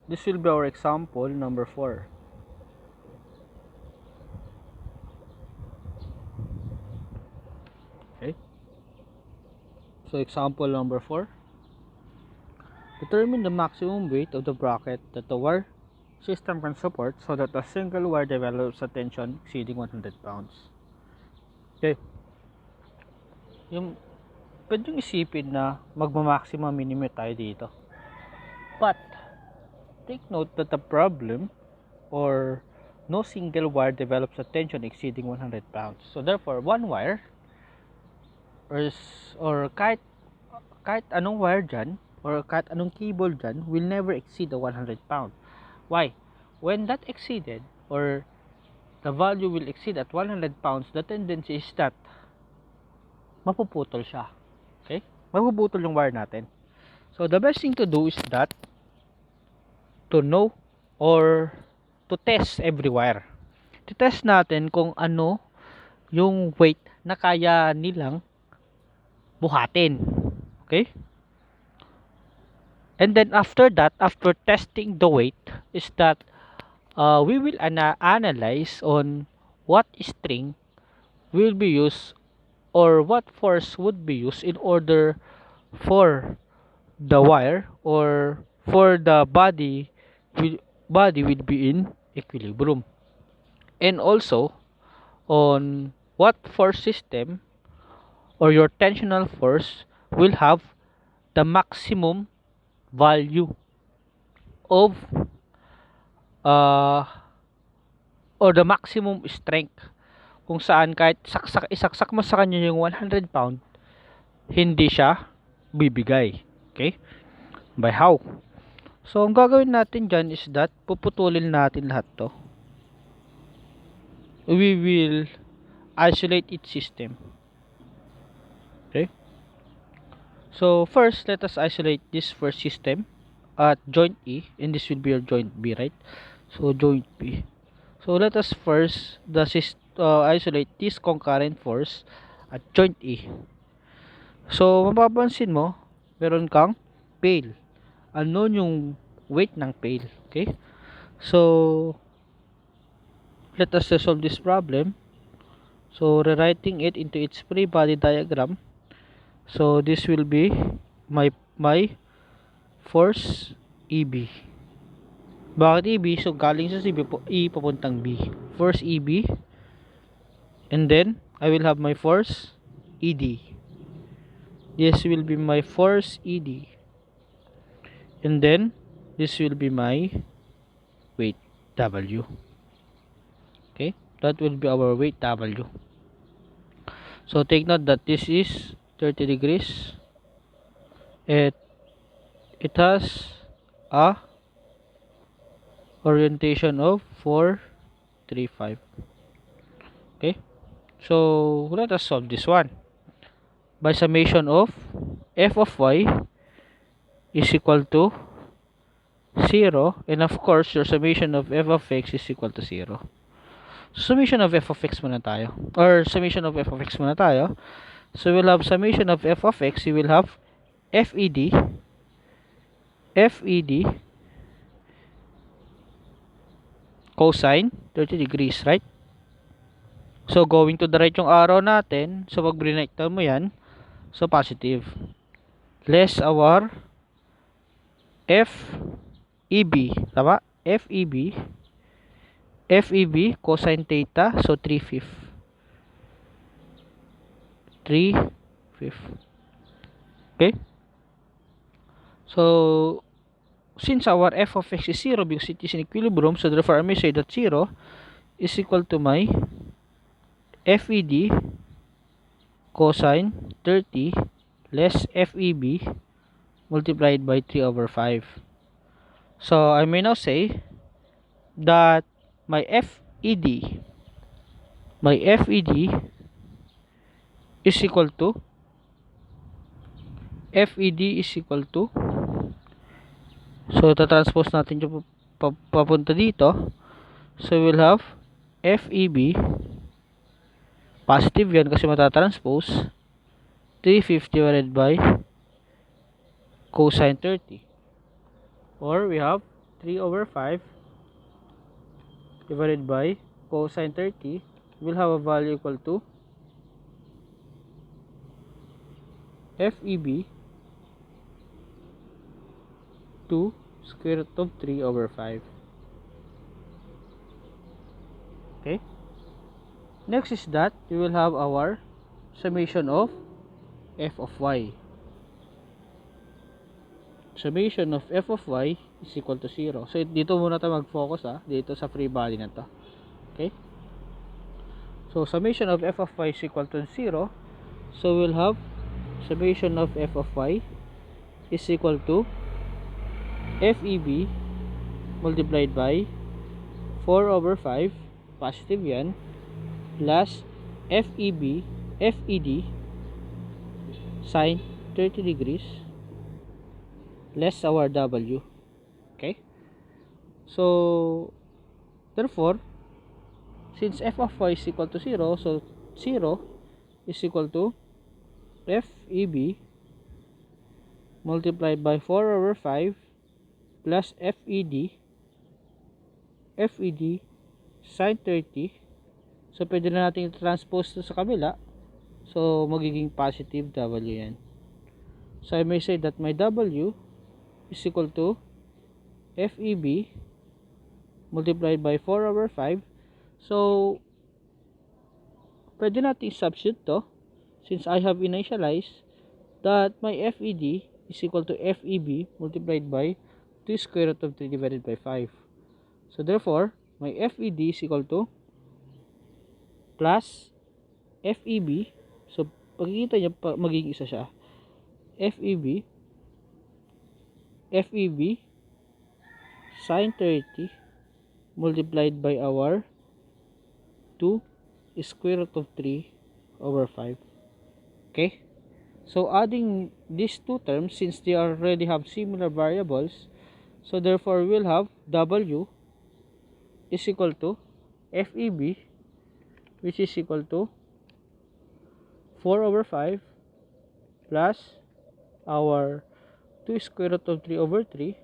This will be our example number 4. Okay. So example number 4. Determine the maximum weight of the bracket that the wire system can support so that a single wire develops a tension exceeding 100 pounds. Okay. Yung pwedeng isipin na magma-maximum minimum tayo dito. But take note that the problem or no single wire develops a tension exceeding 100 pounds. So therefore, one wire or kahit anong wire dyan or kahit anong cable dyan will never exceed the 100 pound. Why? When that exceeded or the value will exceed at 100 pounds, the tendency is that mapuputol siya. Okay? Mapuputol yung wire natin. So the best thing to do is that to know or to test every wire. To test natin kung ano yung weight na kaya nilang buhatin. Okay? And then after that, after testing the weight, is that we will analyze on what string will be used or what force would be used in order for the wire or for the body will be in equilibrium, and also on what force system or your tensional force will have the maximum value of uh, or the maximum strength, kung saan kahit isaksak mo sa kanya yung 100 pound, hindi siya bibigay. Okay? By how? So, ang gagawin natin dyan is that puputulin natin lahat to. We will isolate each system. Okay? So, first, let us isolate this first system at joint E, and this will be your joint B, right? So, joint B. So, let us first isolate this concurrent force at joint E. So, mapapansin mo, meron kang pail. Ano yung weight ng pail? Okay? So, let us solve this problem. So, rewriting it into its free body diagram. So, this will be my force EB. Bakit EB? So, galing sa E papuntang B. Force EB. And then, I will have my force ED. This will be my force ED. And then, this will be my weight W. Okay? That will be our weight W. So, take note that this is 30 degrees. It has a orientation of 4, 3, 5. Okay? So, let us solve this one. By summation of f of y is equal to 0, and of course, your summation of f of x is equal to 0. Summation of f of x muna tayo. Or summation of f of x muna tayo. So, we'll have summation of f of x. You will have FED cosine 30 degrees, right? So, going to the right yung arrow natin. So, pag brinekta mo yan, so positive. Less our FEB. Tama? FEB cosine theta. So, 3/5. 3/5. Okay? So, since our f of x is 0 because it is in equilibrium, so therefore I may say that 0 is equal to my FED cosine 30 less FEB multiplied by 3/5. So, I may now say that my FED is equal to so transpose natin yung papunta dito. So, we'll have FEB positive yan kasi matatranspose 3/5 divided by cosine 30, or we have 3 over 5 divided by cosine 30 will have a value equal to FEB to square root of 3 over 5. Okay. Next is that we will have our summation of f of y. Summation of f of y is equal to 0. So dito muna tayo mag-focus dito sa free body na to. Okay? So summation of f of y is equal to 0. So we'll have summation of f of y is equal to FEB multiplied by 4 over 5, positive yan, plus FED sine 30 degrees less our W. Okay? So therefore, since f of y is equal to 0, so 0 is equal to FEB multiplied by 4 over 5 plus FED sine 30. So pwede na natin i-transpose sa kabila. So magiging positive W yan. So I may say that my W is equal to FEB multiplied by 4 over 5. So pwede natin substitute to since I have initialized that my FED is equal to FEB multiplied by 2 square root of 3 divided by 5. So therefore, my FED is equal to plus FEB. So pagkikita niya magiging isa siya. FEB sine 30 multiplied by our 2 square root of 3 over 5. Okay? So adding these two terms, since they already have similar variables, so therefore we'll have W is equal to FEB, which is equal to 4 over 5 plus our 2 square root of 3 over 3,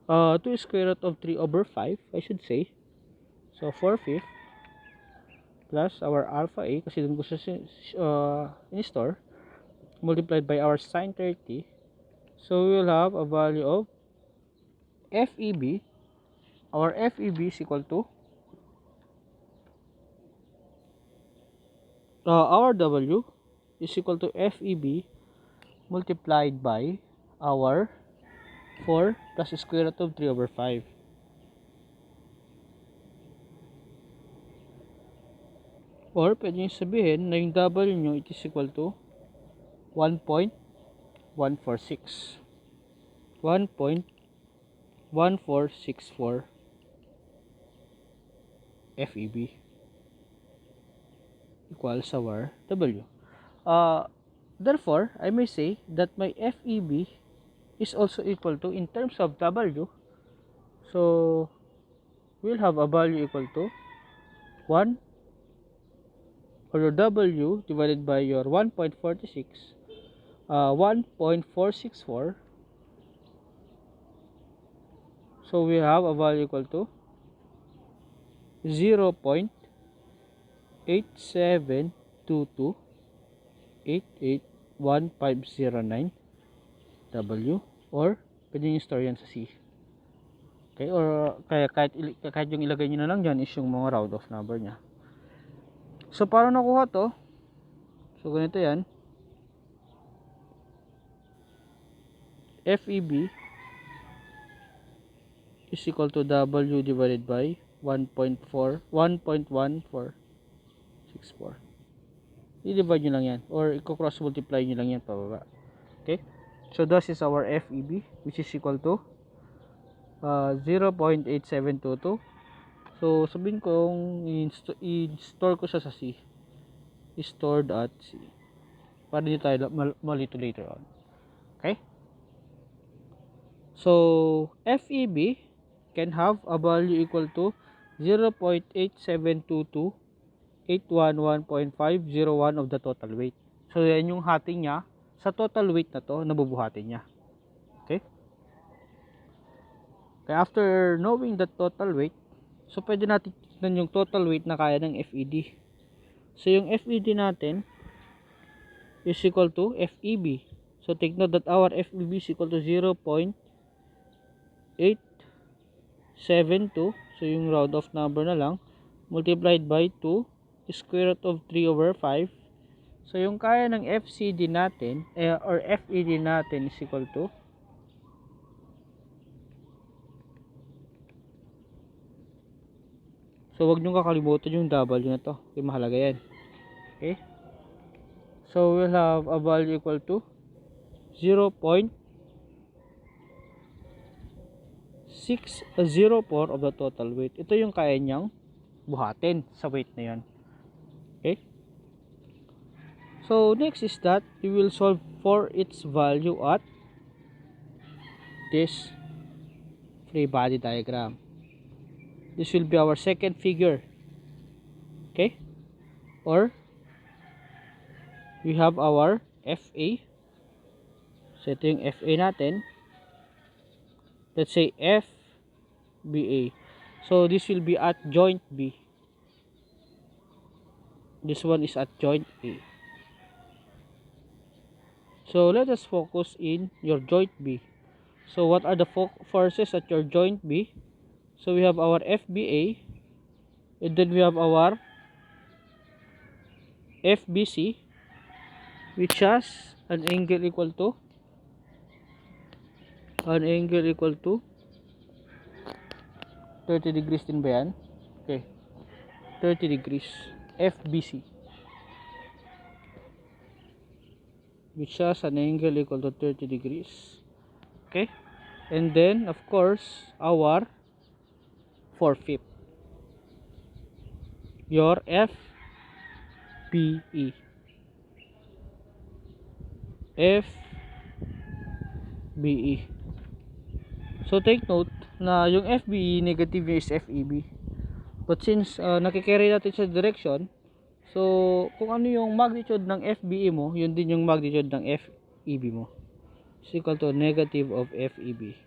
2 square root of 3 over 5, I should say. So 4/5 plus our alpha A, kasi dun ko sa in-store, multiplied by our sine 30. So we will have a value of FEB. Our FEB is equal to our W is equal to FEB multiplied by our 4 plus square root of 3 over 5. Or pwede nyo sabihin na yung W nyo it is equal to 1.146 1.1464 FEB equals our W. Therefore, I may say that my FEB is also equal to, in terms of W, so we'll have a value equal to 1, or your W divided by your 1.46, 1.464. So we have a value equal to 0.8722881509 W, or pwede nyo store yan sa C. Okay, or kaya kahit yung ilagay nyo na lang dyan is yung mga round off number nya. So para nakuha to, so ganito yan, FEB is equal to W divided by 1.1464. I-divide nyo lang yan, or i-cross multiply nyo lang yan pababa. Okay, so this is our FEB, which is equal to 0.8722. So sabihin kong i-store ko siya sa C, stored at C, para hindi tayo malito later on. Okay, so FEB can have a value equal to 0.8722 of the total weight. So yan yung hati niya sa total weight na to, nabubuhatin niya. Okay, Kaya after knowing the total weight, so pwede natin tignan yung total weight na kaya ng FED. So yung FED natin is equal to FEB. So take note that our FEB is equal to 0.872. So yung round off number na lang, multiplied by 2, square root of 3 over 5. So yung kaya ng FCD natin, or FED natin is equal to, so wag nyo kakalimutan yung W na to. Okay, mahalaga yan. Okay. So we'll have a value equal to 0.604 of the total weight. Ito yung kaya niyang buhatin sa weight na yan. Okay. So next is that we will solve for its value at this free body diagram. This will be our second figure. Okay. Or we have our FA. So ito yung FA natin. Let's say FBA. So this will be at joint B. This one is at joint A. So let us focus in your joint B. So what are the forces at your joint B? So we have our FBA, and then we have our FBC, which has an angle equal to 30 degrees din ba yan? Okay, 30 degrees. FBC, which has an angle equal to 30 degrees. Okay, and then of course our 4/5, your FBE. FBE. So take note na yung FBE negative is FEB. But since nakikerry natin sa direction, so kung ano yung magnitude ng FBE mo, yun din yung magnitude ng FEB mo. Is equal to negative of FEB.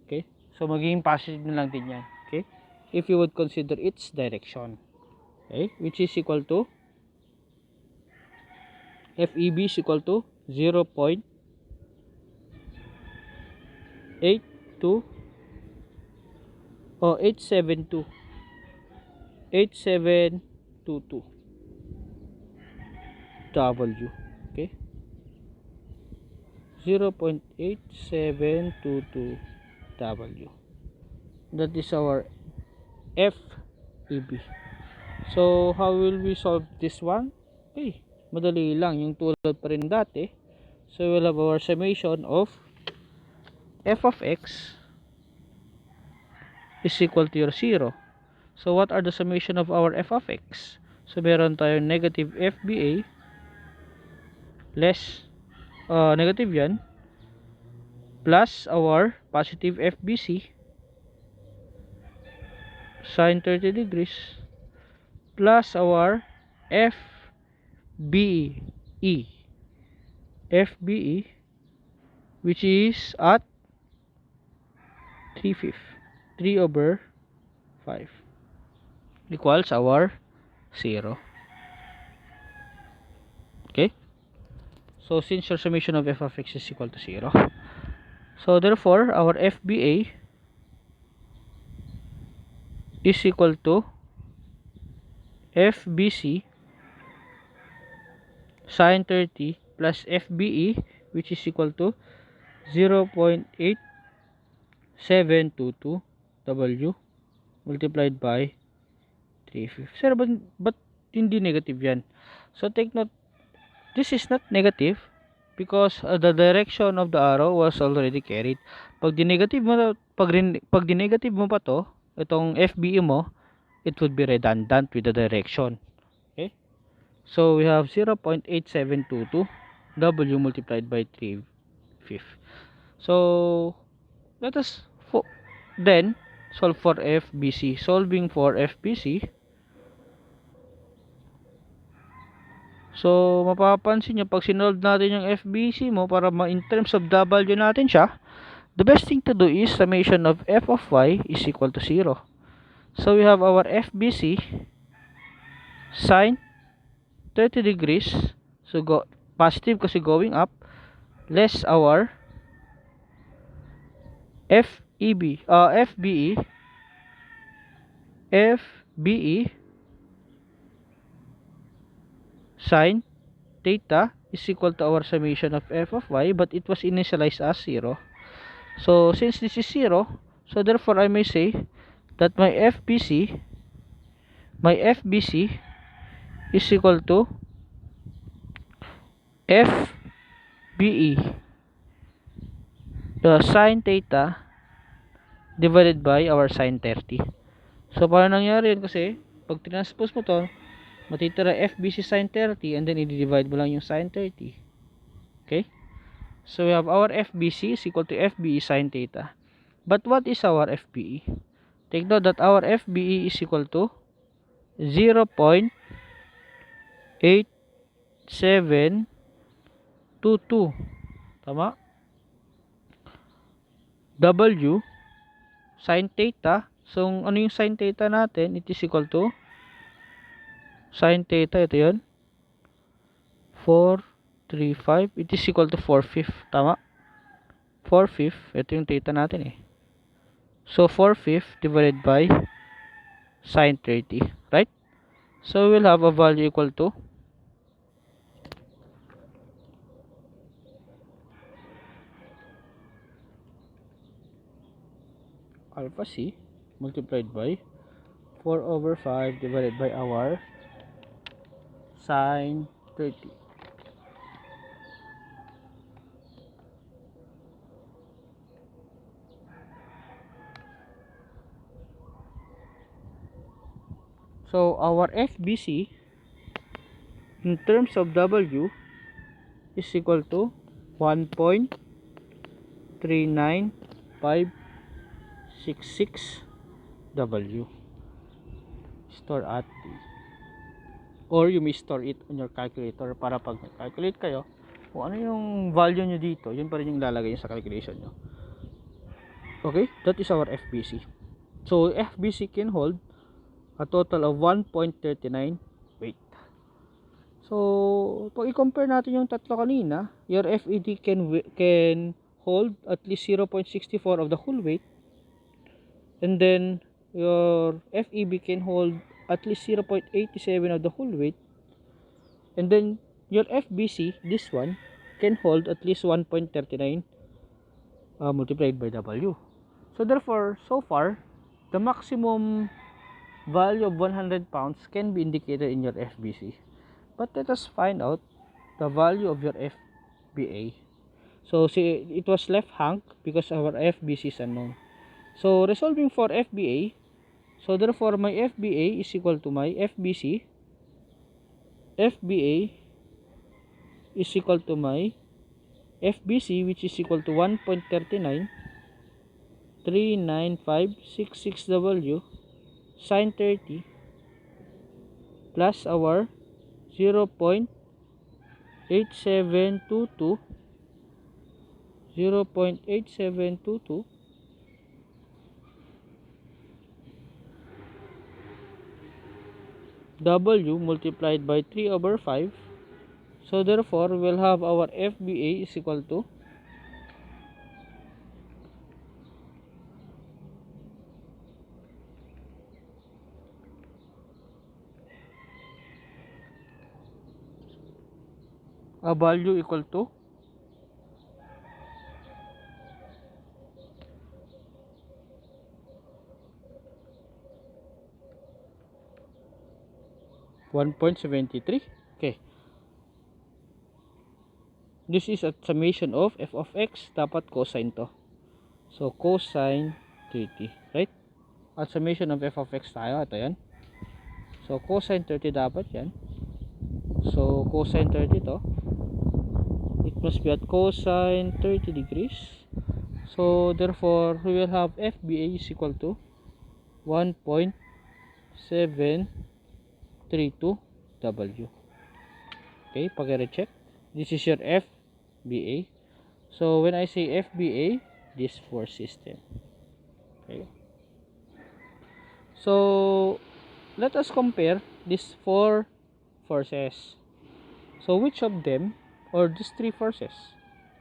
Okay? So magiging positive na lang din yan. Okay? If you would consider its direction. Okay? Which is equal to FEB is equal to 0.872 8722 W. Okay, 0.8722 W. That is our FEB. So how will we solve this one? Okay, madali lang, yung tulad pa rin dati. So we'll have our summation of f of x is equal to your 0. So what are the summation of our f of x? So meron tayong negative FBA less negative yan plus our positive FBC sine 30 degrees plus our FBE which is at 3/5 3 over 5 equals our 0. Okay, so since your summation of f of x is equal to 0, so therefore our FBA is equal to FBC sine 30 plus FBE which is equal to 0.8722 W multiplied by 3/5. Sir, but hindi negative yan. So take note, this is not negative because the direction of the arrow was already carried. Pag dinegative mo, pag dinegative mo pa to, itong FBE mo, it would be redundant with the direction. Okay? So we have 0.8722 W multiplied by 3/5. So let us then solve for FBC. Solving for FBC, so mapapansin nyo pag sinolve natin yung FBC mo para in terms of W natin siya, the best thing to do is summation of f of y is equal to 0. So we have our FBC sine 30 degrees, so go positive kasi going up, less our FBE sine theta is equal to our summation of f of y, but it was initialized as 0. So since this is 0, so therefore I may say that my FBC is equal to FBE, the sine theta divided by our sine 30. So paano nangyari yun? Kasi pag transpose mo to, matitira FBC sine 30 and then i-divide mo lang yung sine 30. Okay? So we have our FBC is equal to FBE sine theta. But what is our FBE? Take note that our FBE is equal to 0.8722. Tama? W sine theta. So ano yung sine theta natin? It is equal to sine theta, ito yun, 435. It is equal to 4/5. Tama? 4/5. Ito yung theta natin eh. So 4/5 divided by sine 30. Right? So we'll have a value equal to alpha c multiplied by 4/5 divided by our sine 30. So our FBC in terms of W is equal to 1.39566 W. Store at T. Or you may store it on your calculator para pag calculate kayo, kung ano yung value nyo dito, yun pa rin yung lalagay nyo sa calculation nyo. Okay, that is our FBC. So FBC can hold a total of 1.39 weight. So pag i-compare natin yung tatlo kanina, your FED can hold at least 0.64 of the whole weight, and then your FEB can hold at least 0.87 of the whole weight, and then your FBC, this one, can hold at least 1.39 multiplied by W. So therefore, so far, the maximum value of 100 pounds can be indicated in your FBC. But let us find out the value of your FBA. So see, it was left hang because our FBC is unknown. So resolving for FBA, so therefore my FBA is equal to my FBC. FBA is equal to my FBC, which is equal to 1.393956 W sine 30 plus our 0.8722 W multiplied by 3/5. So therefore we'll have our FBA is equal to a value equal to 1.73. Okay. This is a summation of f of x, dapat cosine to. So cosine 30, right? At summation of f of x tayo, ito yan. So cosine 30 dapat yan. So cosine 30 to. It must be at cosine 30 degrees. So therefore we will have FBA is equal to 1.732 W. Okay, pag-recheck. This is your FBA. So when I say FBA, this force system. Okay. So let us compare these four forces. So which of them, or these three forces,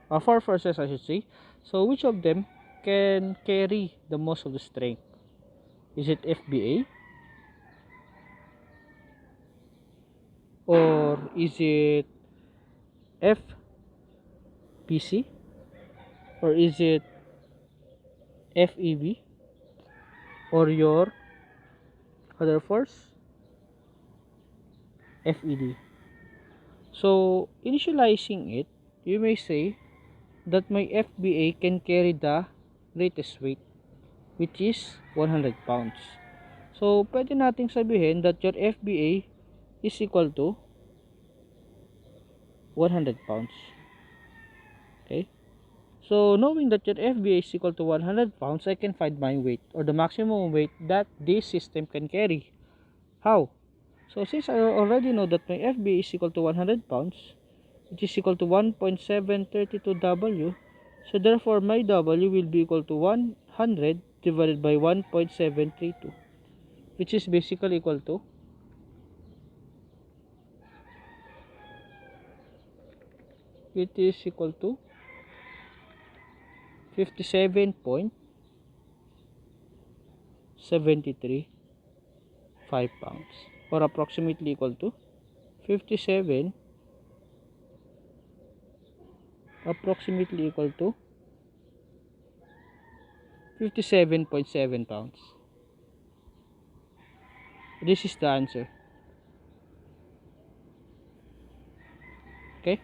four forces I should say, so which of them can carry the most of the strength? Is it FBA, or is it FPC, or is it FEB, or your other force, FED? So initializing it, you may say that my FBA can carry the greatest weight, which is 100 pounds. So pwede nating sabihin that your FBA is equal to 100 pounds. Okay? So knowing that your FBA is equal to 100 pounds, I can find my weight, or the maximum weight that this system can carry. How? So since I already know that my FBA is equal to 100 pounds, which is equal to 1.732 W, so therefore my W will be equal to 100 divided by 1.732, which is basically equal to, it is equal to 57.735 pounds, or approximately equal to 57 approximately equal to 57.7 pounds. This is the answer. Okay?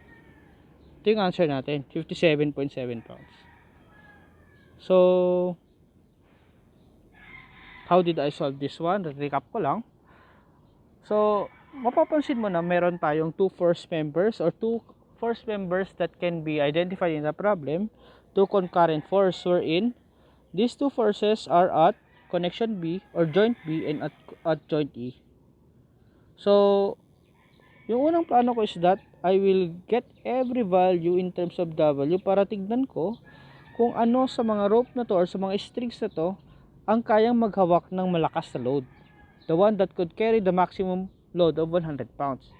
Ito yung answer natin, 57.7 pounds. So how did I solve this one? Recap ko lang. So mapapansin mo na meron tayong two force members, or two force members that can be identified in the problem, two concurrent force wherein these two forces are at connection B or joint B and at joint E. So yung unang plano ko is that I will get every value in terms of W para tignan ko kung ano sa mga rope na to or sa mga strings na to ang kayang maghawak ng malakas na load. The one that could carry the maximum load of 100 pounds.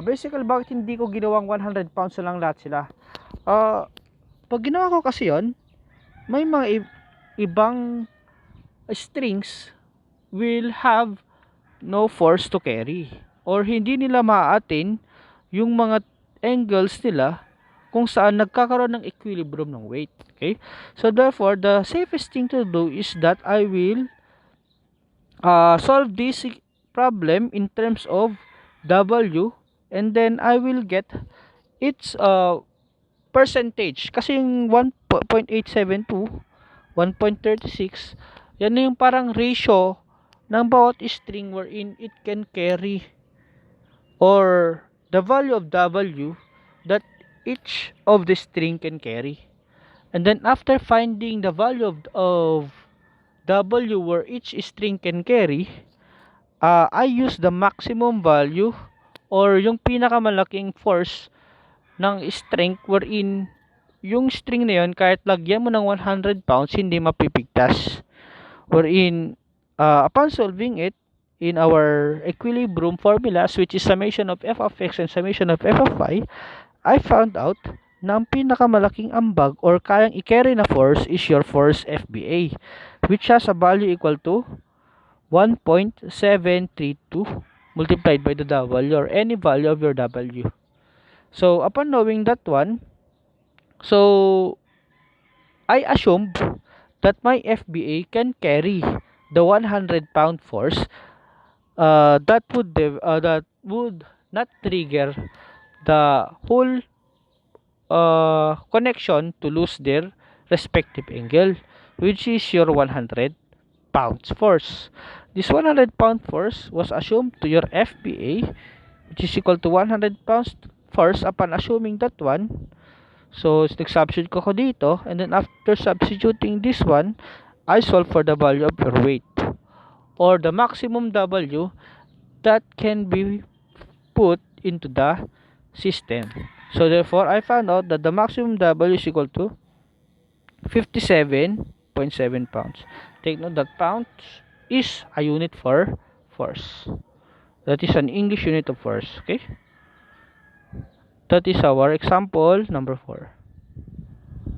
Basically, bakit hindi ko ginawang 100 pounds na lang lahat sila? Pag ginawa ko kasi yon, may mga ibang strings will have no force to carry, or hindi nila ma-attain yung mga angles nila kung saan nagkakaroon ng equilibrium ng weight. Okay? So therefore, the safest thing to do is that I will solve this problem in terms of W, and then I will get its percentage. Kasi yung 1.872, 1.36, yan na yung parang ratio ng bawat string wherein it can carry, or the value of W that each of the string can carry. And then after finding the value of W where each string can carry, I use the maximum value, or yung pinakamalaking force ng strength wherein yung string na yun kahit lagyan mo ng 100 pounds hindi mapipigtas, wherein upon solving it in our equilibrium formulas, which is summation of f of x and summation of f of y, I found out na ang pinakamalaking ambag or kayang i-carry na force is your force FBA, which has a value equal to 1.732 multiplied by the W, or any value of your W. So upon knowing that one, so I assumed that my FBA can carry the 100-pound force that would not trigger the whole connection to lose their respective angle, which is your 100 pounds force. This 100 pound force was assumed to your FBA, which is equal to 100 pounds force upon assuming that one. So nag-substitute ko dito, and then after substituting this one, I solve for the value of your weight, or the maximum W that can be put into the system. So therefore, I found out that the maximum W is equal to 57.7 pounds. Take note that pounds is a unit for force. That is an English unit of force. Okay? That is our example number 4.